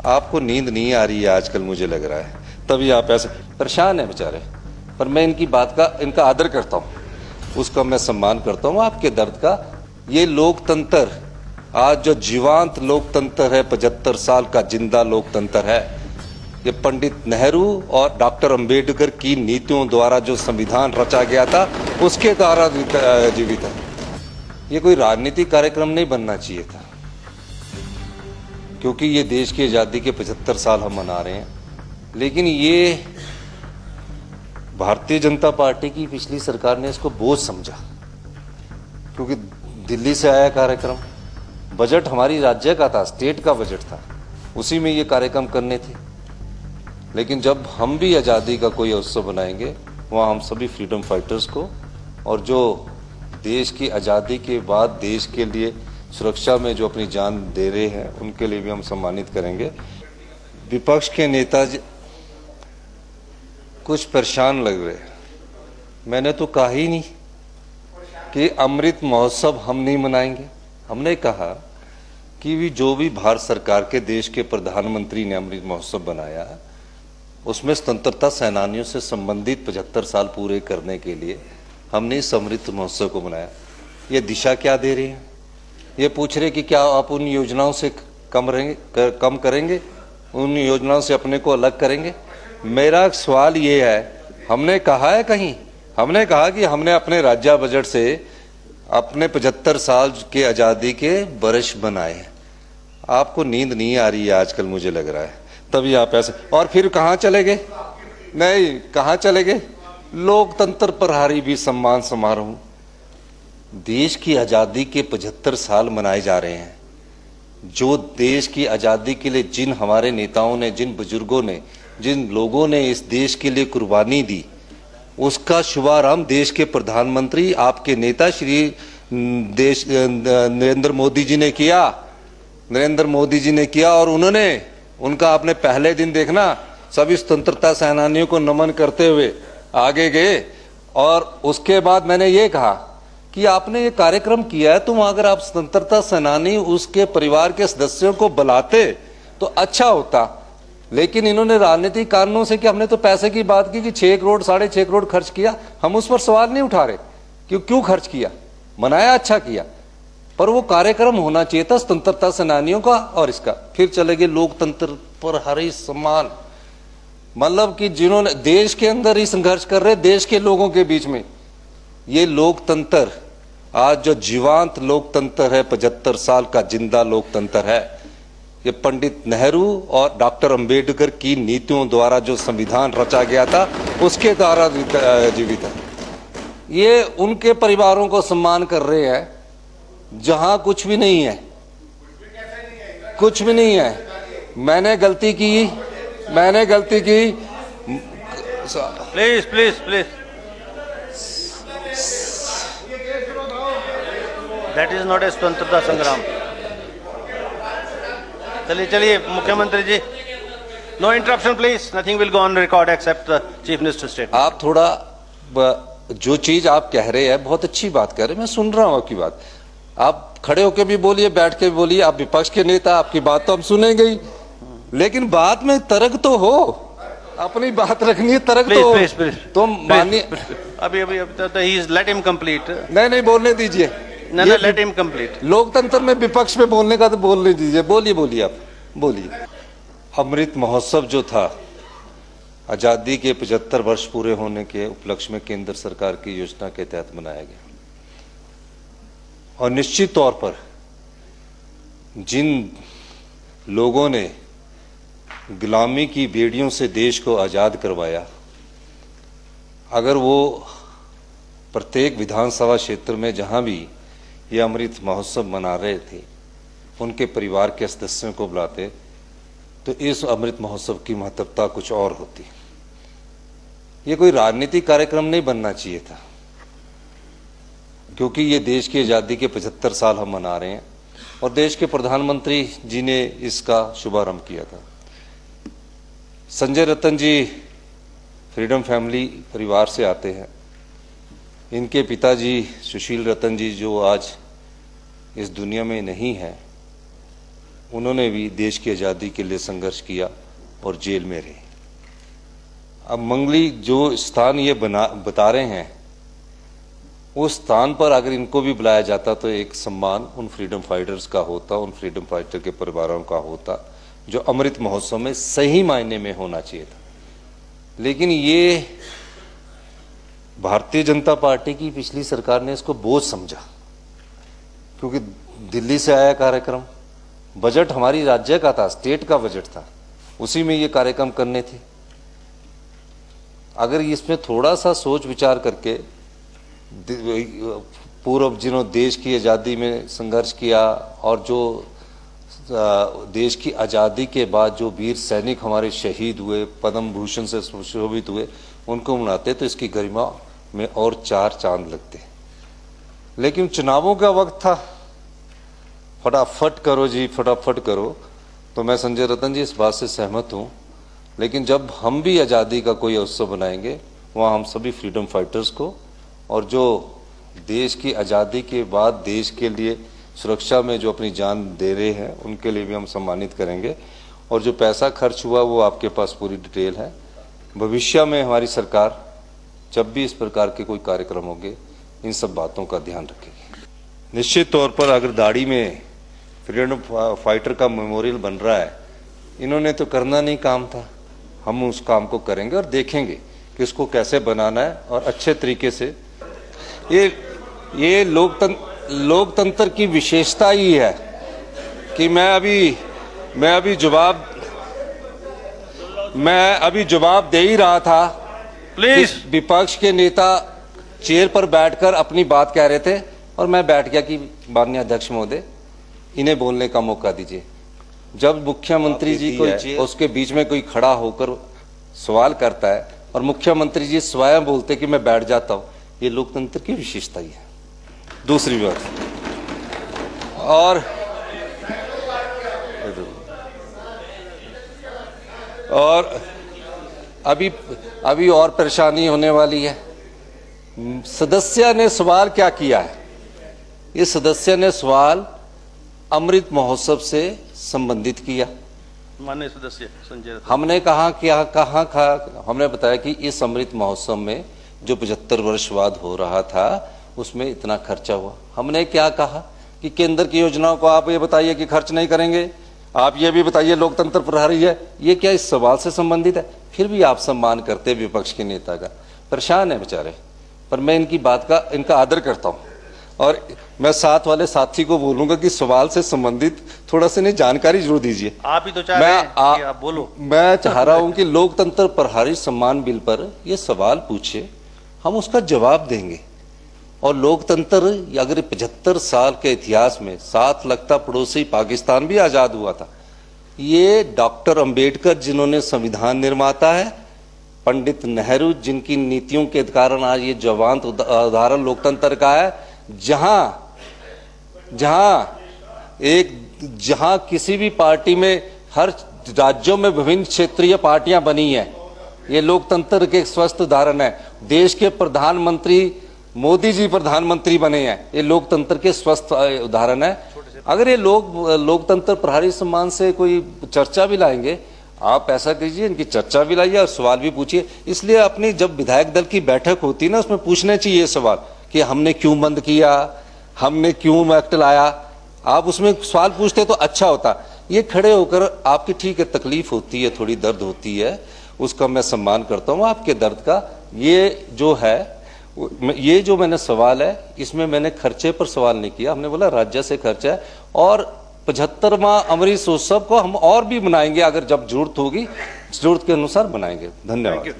आपको नींद नहीं आ रही है आजकल, मुझे लग रहा है, तभी आप ऐसे परेशान हैं बेचारे। पर मैं इनकी बात का, इनका आदर करता हूँ, उसका मैं सम्मान करता हूँ, आपके दर्द का। ये लोकतंत्र, आज जो जीवांत लोकतंत्र है, 75 साल का जिंदा लोकतंत्र है, ये पंडित नेहरू और डॉक्टर अंबेडकर की नीतियों द्वारा जो संविधान रचा गया था, उसके द्वारा जीवित है। ये कोई राजनीतिक कार्यक्रम नहीं बनना चाहिए था, क्योंकि ये देश की आज़ादी के 75 साल हम मना रहे हैं। लेकिन ये भारतीय जनता पार्टी की पिछली सरकार ने इसको बोझ समझा, क्योंकि दिल्ली से आया कार्यक्रम, बजट हमारी राज्य का था, स्टेट का बजट था, उसी में ये कार्यक्रम करने थे। लेकिन जब हम भी आज़ादी का कोई उत्सव बनाएंगे, वहाँ हम सभी फ्रीडम फाइटर्स को और जो देश की आज़ादी के बाद देश के लिए सुरक्षा में जो अपनी जान दे रहे हैं, उनके लिए भी हम सम्मानित करेंगे। विपक्ष के नेता कुछ परेशान लग रहे हैं। मैंने तो कहा ही नहीं कि अमृत महोत्सव हम नहीं मनाएंगे। हमने कहा कि जो भी भारत सरकार के देश के प्रधानमंत्री ने अमृत महोत्सव बनाया, उसमें स्वतंत्रता सेनानियों से संबंधित 75 साल पूरे करने के लिए हमने इस अमृत महोत्सव को बनाया। ये दिशा क्या दे रही है? ये पूछ रहे कि क्या आप उन योजनाओं से कम करेंगे, उन योजनाओं से अपने को अलग करेंगे? मेरा सवाल ये है, हमने कहा है कहीं? हमने कहा कि हमने अपने राज्य बजट से अपने 75 साल के आज़ादी के वर्ष बनाए हैं। आपको नींद नहीं आ रही है आजकल, मुझे लग रहा है, तभी आप ऐसे। और फिर कहाँ चले गए? नहीं, कहाँ चले गए? लोकतंत्र प्रहरी भी सम्मान समारोह। देश की आज़ादी के 75 साल मनाए जा रहे हैं। जो देश की आज़ादी के लिए जिन हमारे नेताओं ने, जिन बुजुर्गों ने, जिन लोगों ने इस देश के लिए कुर्बानी दी, उसका शुभारंभ देश के प्रधानमंत्री, आपके नेता श्री नरेंद्र मोदी जी ने किया। नरेंद्र मोदी जी ने किया और उनका आपने पहले दिन देखना, सभी स्वतंत्रता सेनानियों को नमन करते हुए आगे गए। और उसके बाद मैंने ये कहा कि आपने ये कार्यक्रम किया है, तो अगर आप स्वतंत्रता सेनानी उसके परिवार के सदस्यों को बुलाते तो अच्छा होता। लेकिन इन्होंने राजनीतिक कारणों से, कि हमने तो पैसे की बात की कि 6 करोड़ 6.5 करोड़ खर्च किया, हम उस पर सवाल नहीं उठा रहे कि क्यों खर्च किया, मनाया, अच्छा किया, पर वो कार्यक्रम होना चाहिए था स्वतंत्रता सेनानियों का और इसका। फिर चले गए लोकतंत्र पर हरी सम्मान, मतलब कि जिन्होंने देश के अंदर ही संघर्ष कर रहे, देश के लोगों के बीच में। ये लोकतंत्र, आज जो जीवांत लोकतंत्र है, 75 साल का जिंदा लोकतंत्र है, ये पंडित नेहरू और डॉक्टर अंबेडकर की नीतियों द्वारा जो संविधान रचा गया था, उसके द्वारा जीवित है। ये उनके परिवारों को सम्मान कर रहे हैं जहां कुछ भी नहीं है, कुछ भी नहीं है। मैंने गलती की। Please please please, that is not a स्वतंत्रता संग्राम। चलिए मुख्यमंत्री ji, no interruption please, nothing will go on record except the chief minister statement. आप थोड़ा, जो चीज आप कह रहे हैं बहुत अच्छी बात कह रहे हैं, मैं सुन रहा हूं आपकी बात। आप खड़े होकर भी बोलिए, बैठ के भी बोलिए, आप विपक्ष के नेता, आपकी बात तो हम सुनेंगे ही, लेकिन बात में तर्क तो हो, अपनी बात रखनी है, तर्क तो हो। तो मानिए, अभी लेट हिम कंप्लीट। नहीं, बोलने दीजिए, लेट हिम कंप्लीट। लोकतंत्र में विपक्ष में बोलने का तो बोलने दीजिए। बोलिए, आप बोलिए। अमृत महोत्सव जो था, आजादी के 75 वर्ष पूरे होने के उपलक्ष्य में केंद्र सरकार की योजना के तहत मनाया गया। और निश्चित तौर पर जिन लोगों ने गुलामी की बेड़ियों से देश को आजाद करवाया, अगर वो प्रत्येक विधानसभा क्षेत्र में जहां भी ये अमृत महोत्सव मना रहे थे, उनके परिवार के सदस्यों को बुलाते, तो इस अमृत महोत्सव की महत्वता कुछ और होती। ये कोई राजनीतिक कार्यक्रम नहीं बनना चाहिए था, क्योंकि ये देश की आज़ादी के 75 साल हम मना रहे हैं और देश के प्रधानमंत्री जी ने इसका शुभारंभ किया था। संजय रतन जी फ्रीडम फैमिली परिवार से आते हैं। इनके पिताजी सुशील रतन जी, जो आज इस दुनिया में नहीं है, उन्होंने भी देश की आज़ादी के लिए संघर्ष किया और जेल में रहे। अब मंगली जो स्थान ये बता रहे हैं, उस स्थान पर अगर इनको भी बुलाया जाता तो एक सम्मान उन फ्रीडम फाइटर्स का होता, उन फ्रीडम फाइटर के परिवारों का होता, जो अमृत महोत्सव में सही मायने में होना चाहिए था। लेकिन ये भारतीय जनता पार्टी की पिछली सरकार ने इसको बोझ समझा, क्योंकि दिल्ली से आया कार्यक्रम, बजट हमारी राज्य का था, स्टेट का बजट था, उसी में ये कार्यक्रम करने थे। अगर इसमें थोड़ा सा सोच विचार करके पूर्व जिन्हों देश की आज़ादी में संघर्ष किया और जो देश की आज़ादी के बाद जो वीर सैनिक हमारे शहीद हुए, पद्म भूषण से सुशोभित हुए, उनको मनाते तो इसकी गरिमा में और 4 चांद लगते। लेकिन चुनावों का वक्त था, फटाफट करो जी, फटाफट करो। तो मैं संजय रतन जी इस बात से सहमत हूँ, लेकिन जब हम भी आज़ादी का कोई उत्सव बनाएंगे, वहाँ हम सभी फ्रीडम फाइटर्स को और जो देश की आज़ादी के बाद देश के लिए सुरक्षा में जो अपनी जान दे रहे हैं, उनके लिए भी हम सम्मानित करेंगे। और जो पैसा खर्च हुआ वो आपके पास पूरी डिटेल है। भविष्य में हमारी सरकार जब भी इस प्रकार के कोई कार्यक्रम होंगे, इन सब बातों का ध्यान रखेगी। निश्चित तौर पर अगर दाढ़ी में फ्रीडम फाइटर का मेमोरियल बन रहा है, इन्होंने तो करना नहीं काम था, हम उस काम को करेंगे और देखेंगे कि इसको कैसे बनाना है और अच्छे तरीके से। ये लोकतंत्र की विशेषता ही है कि मैं अभी जवाब दे ही रहा था। प्लीज, विपक्ष के नेता चेयर पर बैठकर अपनी बात कह रहे थे और मैं बैठ गया कि माननीय अध्यक्ष महोदय, इन्हें बोलने का मौका दीजिए। जब मुख्यमंत्री जी कोई उसके बीच में कोई खड़ा होकर सवाल करता है और मुख्यमंत्री जी स्वयं बोलते कि मैं बैठ जाता हूं, ये लोकतंत्र की विशेषता ही है। दूसरी बात, और अभी और परेशानी होने वाली है। सदस्य ने सवाल क्या किया है? इस सदस्य ने सवाल अमृत महोत्सव से संबंधित किया। माननीय सदस्य संजय, हमने हमने बताया कि इस अमृत महोत्सव में जो 75 वर्ष बाद हो रहा था, उसमें इतना खर्चा हुआ। हमने क्या कहा कि केंद्र की योजनाओं को आप ये बताइए कि खर्च नहीं करेंगे, आप ये भी बताइए लोकतंत्र प्रहरी है। ये क्या इस सवाल से संबंधित है? फिर भी आप सम्मान करते विपक्ष के नेता का। परेशान है बेचारे, पर मैं इनकी बात का इनका आदर करता हूँ और मैं साथ वाले साथी को बोलूंगा कि सवाल से संबंधित थोड़ा सा नहीं जानकारी जरूर दीजिए। आप ही तो चाह रहे हैं कि आप बोलो। मैं चाह रहा हूं कि लोकतंत्र प्रहरी सम्मान बिल पर ये सवाल पूछे, हम उसका जवाब देंगे। और लोकतंत्र अगर 75 साल के इतिहास में 7 लगता पड़ोसी पाकिस्तान भी आजाद हुआ था। ये डॉक्टर अंबेडकर जिन्होंने संविधान निर्माता है, पंडित नेहरू जिनकी नीतियों के कारण आज ये ज्वलंत उदाहरण लोकतंत्र का है, जहां किसी भी पार्टी में हर राज्यों में विभिन्न क्षेत्रीय पार्टियां बनी हैं, ये लोकतंत्र के स्वस्थ उदाहरण है। देश के प्रधानमंत्री मोदी जी प्रधानमंत्री बने हैं, ये लोकतंत्र के स्वस्थ उदाहरण है। अगर ये लोकतंत्र प्रहरी सम्मान से कोई चर्चा भी लाएंगे, आप ऐसा कीजिए, इनकी चर्चा भी लाइए और सवाल भी पूछिए। इसलिए अपनी जब विधायक दल की बैठक होती है ना, उसमें पूछने चाहिए सवाल कि हमने क्यों बंद किया, हमने क्यों एक्ट लाया। आप उसमें सवाल पूछते तो अच्छा होता। ये खड़े होकर आपकी ठीक है तकलीफ होती है, थोड़ी दर्द होती है, उसका मैं सम्मान करता हूँ आपके दर्द का। ये जो मैंने सवाल है, इसमें मैंने खर्चे पर सवाल नहीं किया। हमने बोला राज्य से खर्चा है और 75वां अमृत महोत्सव को हम और भी मनाएंगे, अगर जब जरूरत होगी, जरूरत के अनुसार बनाएंगे। धन्यवाद।